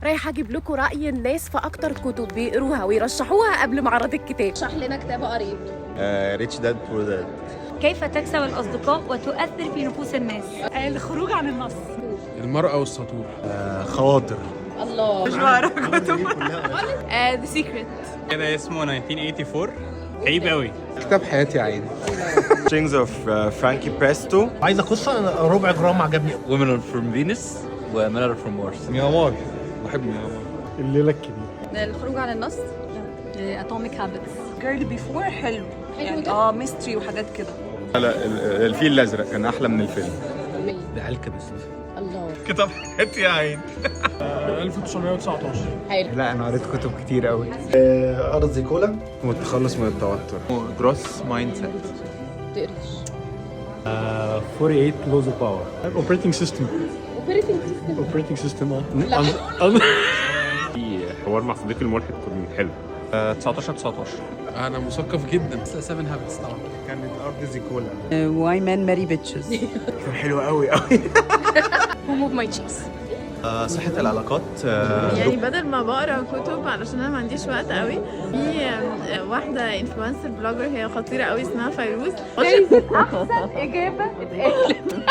رايحة أجيب لكم رأي الناس في أكتر كتب بيقروها ويرشحوها قبل معرض الكتاب. اشرح لنا كتاب قريب. ريتش داد بور داد. كيف تكسب الأصدقاء وتؤثر في نفوس الناس. الخروج عن النص. المرأة والسطور. خواطر. الله. مش بقرا كتب. The Secret. كده اسمه 1984. عيب قوي. كتاب حياتي عين. Things of فرانكي بريستو. عايزة قصة ربع جرام عجبني. Women from Venus وManner from Mars. ميامار. بحب ميامار. الليلة الكبيرة. الخروج عن النص. Atomic Habits. جيرل بيفور حلو يعني ميستري وحاجات كده. لا الفيل الازرق كان احلى من الفيلم. ده الكبست. الله. كتاب حياتي يا عين. 1919. حلو. لا انا قريت كتب كتير قوي. أرض زيكولا. والتخلص من التوتر. جروس مايند سيت. تقريش. 48 laws of power. Operating system. Operating system. في حوار مع صديقي الملحد كان حلو. 19 أنا مثقف جدا. 7 هابتس طبعا. كانت ارض زيكولا. واي مان ماري بيتشز. كان حلو قوي قوي. Who moved my cheese. صحة العلاقات. يعني بدل ما بقرا كتب علشان انا ما عنديش وقت قوي، في واحده انفلونسر بلوجر هي خطيره قوي اسمها فيروز. احسن اجابه اتقالت.